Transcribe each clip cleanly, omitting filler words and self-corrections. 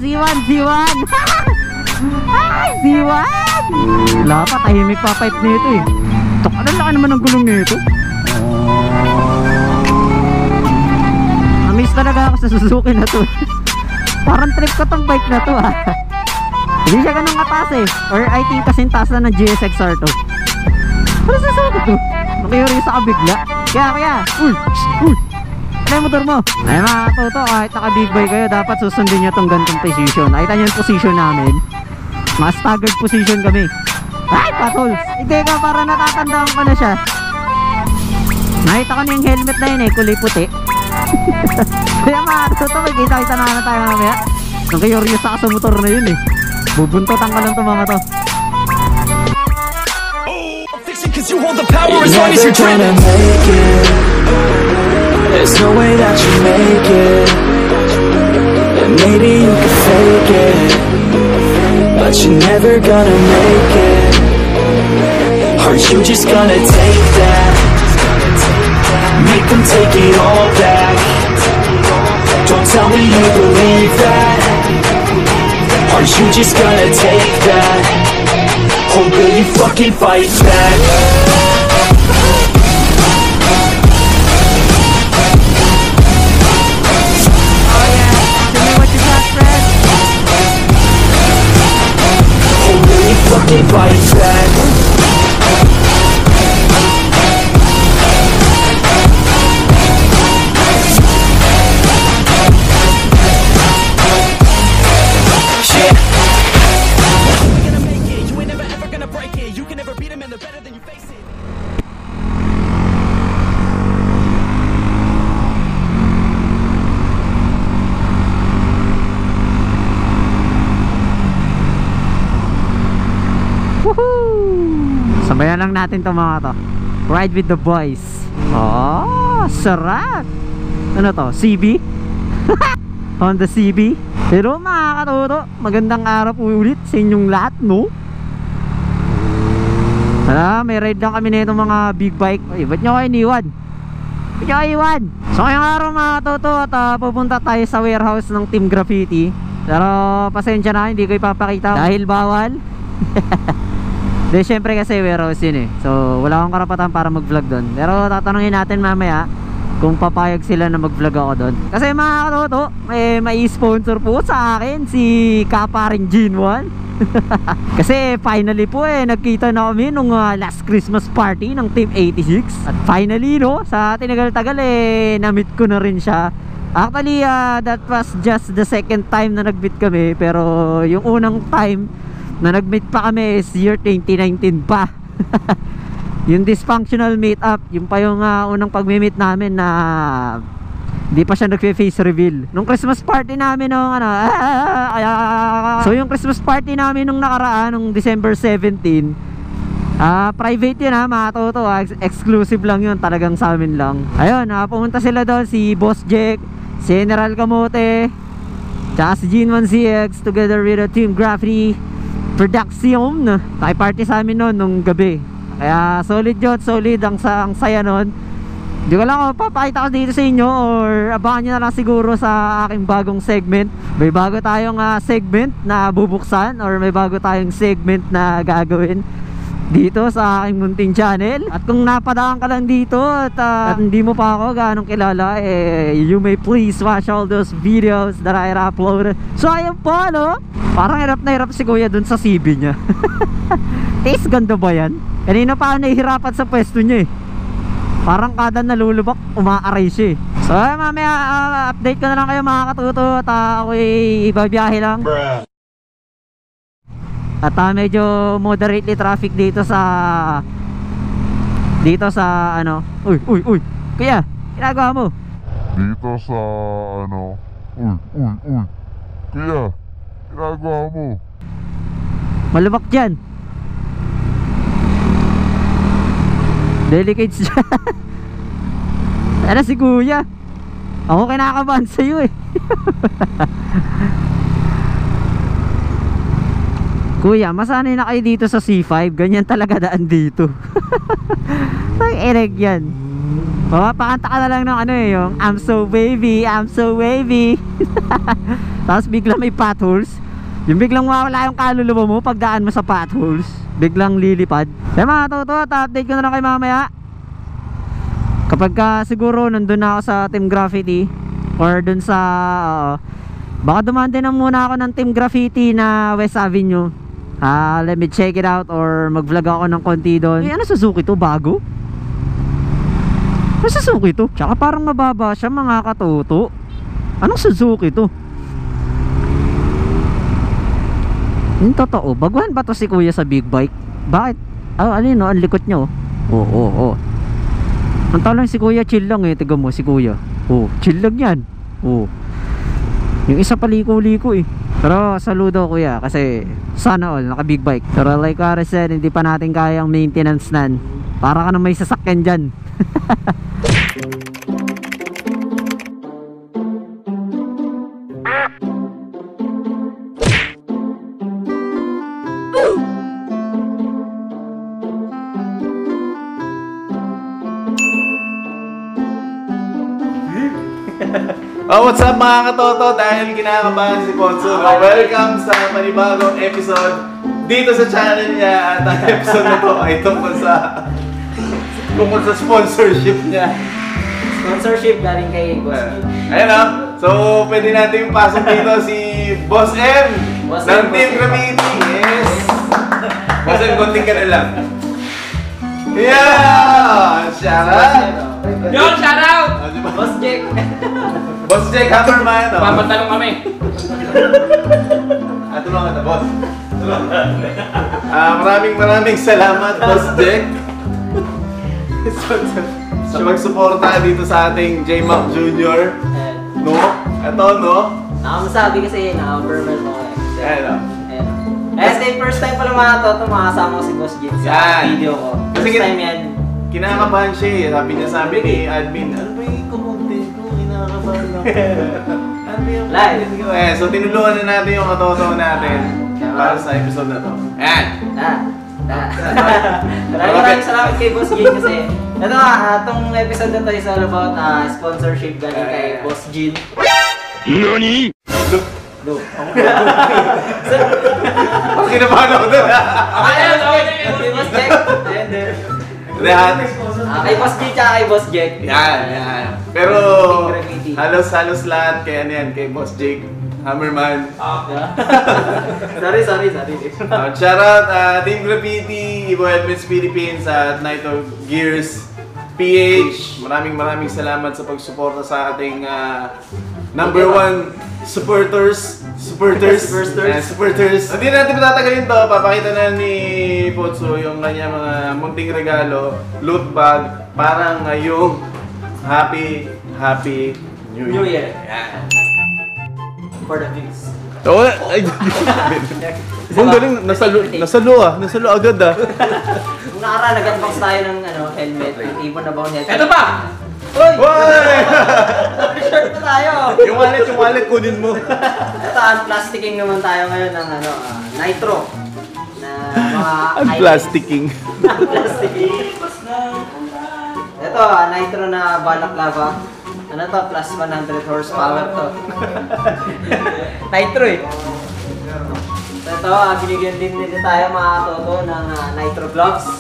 Z1, Z1. Ay, Z1. Wala pa, tahimik pa pipe nito eh. Tok, ano laki naman ng gulong nito. Amiss talaga ako sa Suzuki na to. Parang trip ko tong bike na to ah. Hindi siya ganun katas eh. Or I think kasing taas na ng GSX-R to. Ano Suzuki to? Nakiyuri sa kabigla. Kaya uy, uy, ano yung motor mo? Ay mga toto, kahit naka big bike kayo, dapat susundin nyo tong gantong position. Nakita nyo yung position namin. Mga staggered position kami. Ay, patols! Hindi ka, para natatandaan ko na siya. Nakita ko na yung helmet na yun eh, kulay puti. Kaya mga toto, may kita-kita na tayo mamaya. Nang curious ako sa motor na yun eh. Bubuntotan ka lang itong mga to. You hold the power as long as you're dreaming. There's no way that you make it. And maybe you can fake it, but you're never gonna make it. Are you just gonna take that? Make them take it all back. Don't tell me you believe that. Are you just gonna take that? Or will you fucking fight back? Oh yeah, tell me what you got, friend. Or will you fucking fight back? Sabayan lang natin to mga to. Ride with the boys. Oh, sarap. Ano to? CB? Honda CB. Pero mga katoto, magandang araw po ulit sa inyong lahat, no? May ride lang kami na itong mga big bike. Ay, ba't nyo kayo iniwan? Ba't nyo kayo iwan? So ngayong araw mga katoto, at pupunta tayo sa warehouse ng Team Graffiti. Pero pasensya na, hindi ko ipapakita dahil bawal. Dahil syempre kasi warehouse yun eh. So wala akong karapatan para mag vlog doon. Pero tatanungin natin mamaya kung papayag sila na mag vlog ako doon. Kasi mga katoto, may sponsor po sa akin, si Kaparing Gene1. Kasi finally po nagkita na kami nung last Christmas party ng Team 86. At finally no, sa tinagal-tagal na-meet ko na rin siya. Actually that was just the second time na nag-meet kami. Pero yung unang time na nag-meet pa kami is year 2019 pa. Yung dysfunctional meet-up, yung pa yung unang pag-meet namin na hindi pa siya nag-face reveal. Nung Christmas party namin nung so yung Christmas party namin nung nakaraan, nung December 17, private yun mga toto, exclusive lang yun, talagang sa amin lang. Ayun, pumunta sila doon, si Boss Jack, si General Kamote, tsaka si Gene1CX, together with the Team Graffiti Production. Party sa amin noon nung gabi. Kaya solid yun, solid ang saya noon. Hindi ko lang papakita ko dito sa inyo, or abangan nyo na lang siguro sa aking bagong segment. May bago tayong segment na bubuksan, or may bago tayong segment na gagawin dito sa aking munting channel. At kung napadaan ka lang dito at hindi mo pa ako ganong kilala, you may please watch all those videos that I upload. So ayun po, no? Parang hirap na hirap si kuya dun sa CB niya. Taste ganda ba yan? Kanina pa ako nahihirapan sa pwesto niya Parang kada nalulubak, umaaray siya So mamaya update ko na lang kayo mga katuto. At ako'y ibabiyahe lang. At medyo moderately traffic dito sa ano. Uy, kuya, ginagawa mo? Dito sa ano. Kuya, ginagawa mo? Malubak dyan. Delicates dyan. Ano si kuya? Ako kinakabahan sa'yo Kuya, masanay na kayo dito sa C5. Ganyan talaga daan dito. Ay, ereg yan. Mapapakanta ka na lang ng ano eh, yung I'm so wavy, I'm so wavy. Tapos biglang may potholes. Yung biglang mawala yung kaluluwa mo pagdaan mo sa potholes. Biglang lilipad. Kaya mga toto, update ko na lang kayo mamaya. Kapag siguro nandun na ako sa Team Graffiti or dun sa baka dumaan din na muna ako ng Team Graffiti na West Avenue. Let me check it out or mag vlog ako ng konti doon. Ano Suzuki to? Bago? Ano Suzuki to? Tsaka parang mababa siya mga katoto. Anong Suzuki to? Yung totoo, baguhan ba to si kuya sa big bike? Bakit? Ano yun, ang likot nyo. Oo. Ang talang si kuya chill lang eh. Tiga mo si kuya. Chill lang yan. Yung isa paliko-liko eh. Pero saludo kuya kasi sana all naka big bike. Pero like Ari said, hindi pa natin kayang maintenance nan. Para ka na may sasakyan dyan. What's up mga katoto? Dahil kinakabahan si Ponso, welcome sa panibagong episode dito sa channel niya. At ang episode na to ay tungkol sa sponsorship niya. Sponsorship galing kay Boss M. Ayan o. So pwede natin pasok dito si Boss M ng Team Graffiti. Yes. Boss M, konting ka na lang. Yeah! Shoutout! Yo, shoutout! Boss Jack. Boss Jack Hammerman. Papatalong kami. Tulungan kita, boss. Maraming salamat, Boss Jack. sa magsuporta dito sa ating J-Mac Jr. No? Ito, no? Nakamasabi kasi naka-verbal mo. Ayan, First time pala mga toto, makasama ko si Boss Jack sa video ko. Kasi First time yan. Kinakabahan siya eh. Sabi ni admin, ano ba yung kumontent ko? Kinakabahan ako. Ano yung content ko? So tinulungan na natin yung katoto natin para sa episode na to. Ayan! Maraming salamat kay Boss Jin kasi ito itong episode na to is all about sponsorship galing kay Boss Jin. NANI?! Look. Ang kinabahan ako doon. Ayun, Kay Boss Jack. Kay Boss Jin tsaka kay Boss Jack. Yan. Pero halos lahat kay ano yan, kay Boss Jake Hammerman. Sorry. Shoutout Team Graffiti, Evo Helmets Philippines at Night of Gears PH. Maraming salamat sa pagsuporta sa ating number one supporters. Hindi natin patatagalin to. Papakita na ni Potso yung kanya mga munting regalo, loot bag, parang ngayong Happy New Year. Yeah. For the views. Oo, ay, ang galing, nasalo agad ah. Kung nakaraan, nag-unbox tayo ng helmet, ibon na bawang helmet. Ito pa! Uy! Why? Shirt na tayo! Yung wallet, kunin mo. Ito, unplasticking naman tayo ngayon ng nitro. Na mga Unplasticking. Unplasticking. Ito, nitro na balaklava. Ano to? Plus 100 horsepower to. Nitro eh. Ito, binigyan din nila tayo mga toto ng nitro gloves.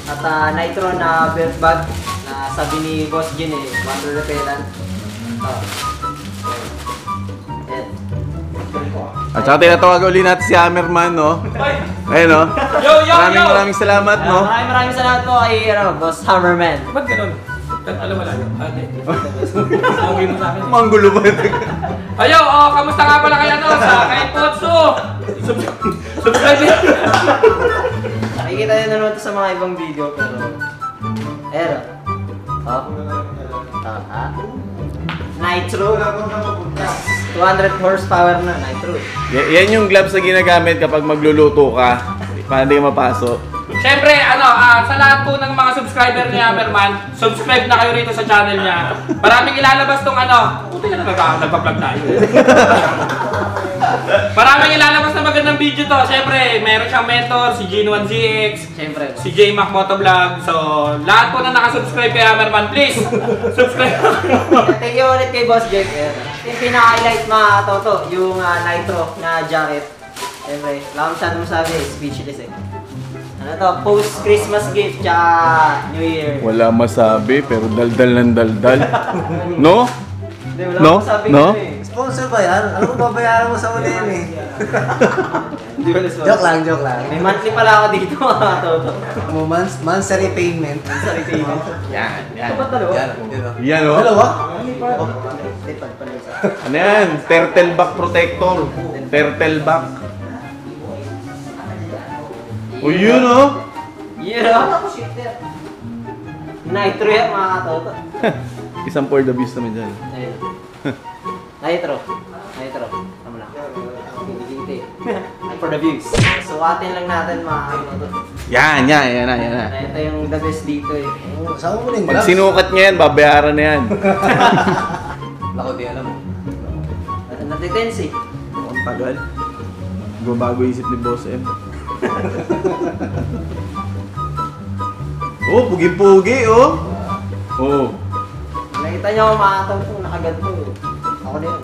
At nitro na belt bag na sabi ni Boss Jin eh, water repellent. At saka tinatawagan ulit natin si Hammerman, no? Ayun, no? Yo! Maraming salamat, no? Maraming salamat po kay Boss Hammerman. Ba't ganun? Alam mo lang. Okay mo sa akin. Manggulo ba? Ayo, kamusta nga pala kayo sa kay Potso? Subscribe nyo. Nakikita nyo naman ito sa mga ibang video pero nitro 200 horsepower na nitro. Yan yung gloves na ginagamit kapag magluluto ka para hindi ka mapasok. Siyempre, sa lahat po ng mga subscriber ni Hammerman, subscribe na kayo rito sa channel niya. Maraming ilalabas tong buti na nagpa-vlog tayo. Maraming ilalabas na magandang video to. Siyempre, meron siyang mentor, si Gene1ZX, Siyempre. si J-Mac Motovlog. So, lahat po na nakasubscribe kay Hammerman, please, subscribe. Thank you ulit kay Boss Jack. Yung pinaka-highlight mga toto, yung nitro na jacket. Siyempre, wala akong masyadong masabi, speechless eh. Ano to, post-Christmas gift, tsaka New Year. Wala masabi, pero daldal ng daldal. No? Hindi, wala No? akong masabi No? eh. Sponsor ba yan? Ano kung babayaran mo sa uli yan eh? Hindi wala sponsor. Joke lang, joke lang. May monthly pala ako dito mga toto. Monthly payment. Sorry, payment. Yan, yan. Ito ba dalawa? Yan, yan o. Yan o. Dalawa? Ano yan? Turtle back protector. Turtle back. O yun o. Yeah. Nitro yan mga toto. Isang for the views naman dyan. Ayun. Nitro. Nitro. Tama lang. Hindi. For the views. Suwatin lang natin mga toto. Yan, yan, yan na, yan na. Ito yung the best dito eh. Saan mo rin Pag sinukat niya yan, babayaran na yan. Lako di alam mo. Natitense eh. Ang tagal. Gumabago isip ni Boss M. Oh, pugi-pugi oh. Oh. Nakita niyo ako mga toto, nakaganto eh. Ako na yun.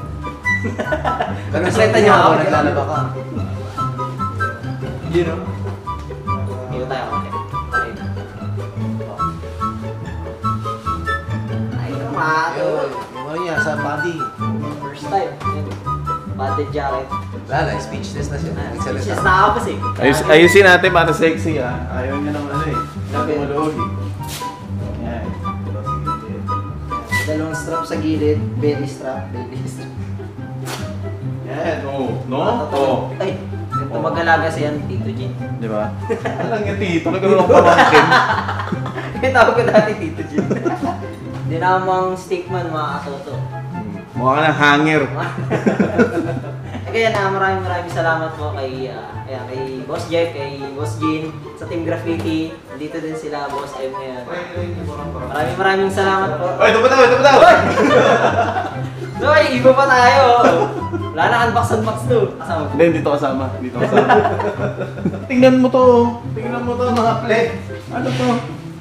Ganun Nakita sa niyo ako. naglalaba ka. Yun o. Dito tayo. Okay. Ay, mga Yun, toto. yung ano niya, sa body. First time. Yun. Batted jacket. Wala na, speechless na siya. Just Nagsalita. nakakapos eh. Ayusin natin para sexy ah. Ayaw niya naman ano eh. Sabi mo loob eh. Yan. Dalawang strap sa gilid. Belly strap. Belly strap. Yan, oh. No? Totoo. Oh. Ay, ganito mag-alaga siya, Tito Jin. Di ba? Alang yung tito, nagkaroon ng pamangkin. Yung tawag ko dati Tito Jin. Dinamang stickman mga katoto. Mukha ka ng hanger. Kaya maraming salamat po kay kay Boss Jeff, kay Boss Jean, sa Team Graffiti. Dito din sila, Boss M ngayon. Maraming salamat po. Oy, ito pa daw, ito pa daw! So, iba pa tayo. Wala na unbox to. Kasama ko. Hindi, dito kasama. Dito kasama. Tingnan mo to. Tingnan mo to mga plek. Ano to?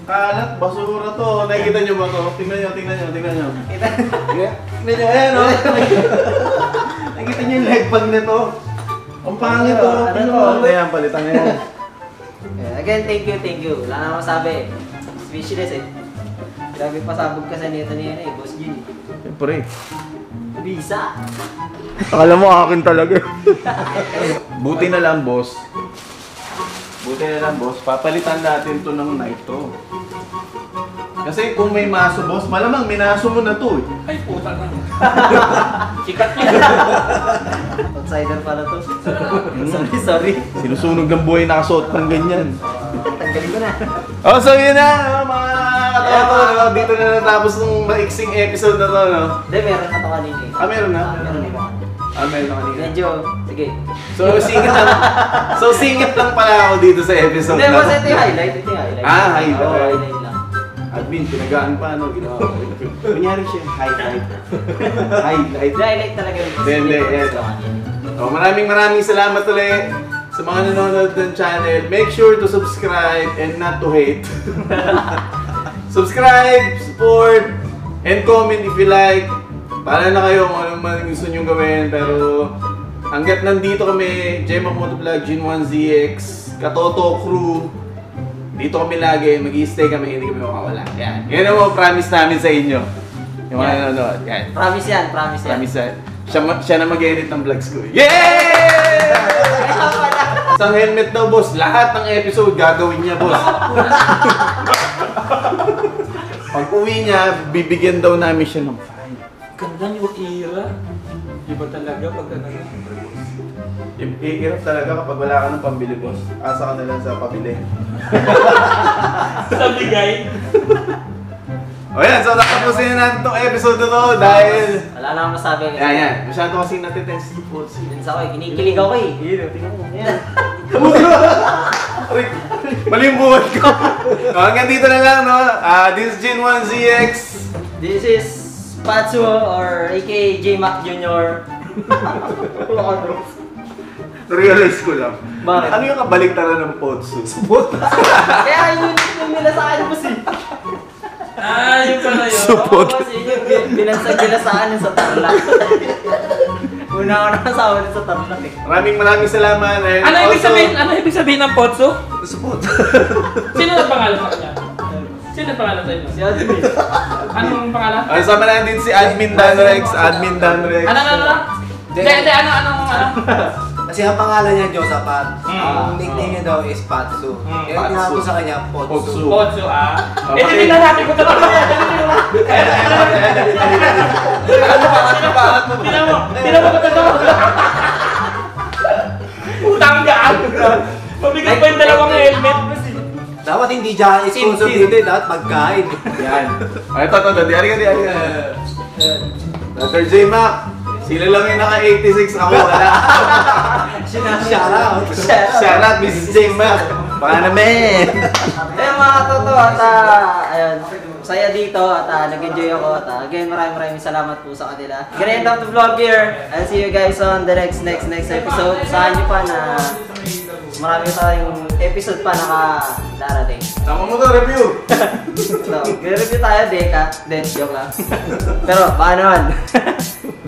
Kalat, basura to. Nakikita nyo ba to? Tingnan nyo, tingnan nyo, tingnan nyo. Kita. Tingnan nyo, ayan o. Nakikita nyo yung leg bag nito. Ang pangit to. Ano Tingnan to? mo. Ayan, palitan na yan. Again, thank you. Wala na akong masabi. Speechless eh. Grabe pasabog ka sa nito niya eh, Boss Jean. Siyempre. Visa. Akala mo akin talaga. Buti na lang, boss. Buti na lang, boss. Papalitan natin to ng nitro. Kasi kung may maso, boss, malamang minaso mo na to eh. Ay, puta na. Sikat niya. Outsider pala to. Sorry. Sinusunog ng buhay nakasuot ng ganyan. Tanggalin ko na. Oh, so yun na, mga katoto. Dito na natapos ng maiksing episode na to, no? Hindi, meron na to kanina eh. Ah, meron na? Meron na. Meron na kanina. Medyo, sige. So, singit lang pala ako dito sa episode Hindi, na boss, to. ito yung highlight. Ah, highlight. Oo, highlight lang. Admin, pinagaan pa, no? Ginawa ko. Kunyari siya, highlight. Highlight. Highlight talaga yung Hindi, yes. Oh, maraming salamat ulit sa mga nanonood ng channel. Make sure to subscribe and not to hate. Subscribe, support, and comment if you like. Para na kayo kung anong man gusto nyo gawin. Pero hanggat nandito kami, J-Mac Motovlog, Gene1ZX, Katoto Crew, dito kami lagi, mag-i-stay kami, hindi kami makawala. Yan. Yan ang mga promise namin sa inyo. Yung mga nanonood. Yan. Promise yan. Promise yan. Siya na mag-edit ng vlogs ko. Yeah! Isang helmet daw, boss. Lahat ng episode gagawin niya, boss. Pag uwi niya, bibigyan daw namin siya ng fine. Ganda niyo ira. Iba talaga pag ano. Iirap talaga kapag wala ka ng pambili, boss. Asa ka na lang sa pabili. Sa bigay. O yan, so nakapusin na natin itong episode na to dahil... Wala na akong masabi. Yan. Masyado kasi natitense yung boss. Minsan ako eh, kinikilig ako eh. Tingnan mo. Yan. Mali yung buwan ko. So, hanggang dito na lang, no? This is Gene1ZX. This is Patsuo or aka J-Mac Jr. Realize ko lang. Bakit? Ano yung kabaliktaran ng Potsu? Kaya yun yung nila sa akin boss eh. Yun pala yun. Support. Oo, kasi yung binansag nila sa akin sa Tarlac. Una ko nakasama din sa Tarlac eh. Maraming salamat. And Ano ibig sabihin ng Potso? Support. Sino ang pangalan sa kanya? Sino ang pangalan sa inyo? Si Admin. Anong pangalan? Kasama natin si Admin Danrex. Ano? Hindi, ano? Kasi ang pangalan niya, Josapat. Mm. Ang nickname niya daw is Patsu. Mm, Kaya tinawa ko sa kanya, Potsu. Potsu. Potso, Okay. tingnan natin kung totoo. Tingnan mo kung totoo. Utang gaan. Pabigay pa yung dalawang helmet. Dapat hindi dyan sponsor dito, dapat pagkain. Yan. Ay, ito. Diari ka. Dr. J. Mac. Sila lang yung naka-86. Ako wala. Shout out. Shout out, Mrs. J. Mac. Baka naman. Ayun mga totoo at ayun, saya dito at nag-enjoy ako at again maraming salamat po sa kanila. Ganyan lang to vlog here. I'll see you guys on the next episode. Saan nyo pa na marami tayong episode pa darating. Tama mo to, review. So, review tayo, Deka. Joke lang. Pero, baka naman.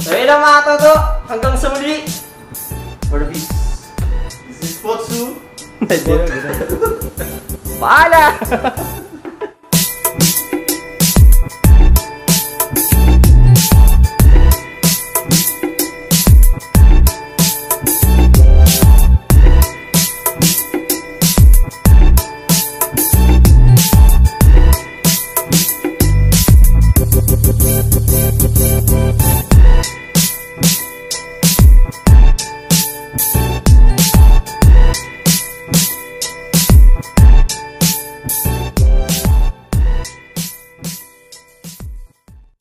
So, yun lang mga toto. Hanggang sa muli. For the peace. This is Potsu. Bahala!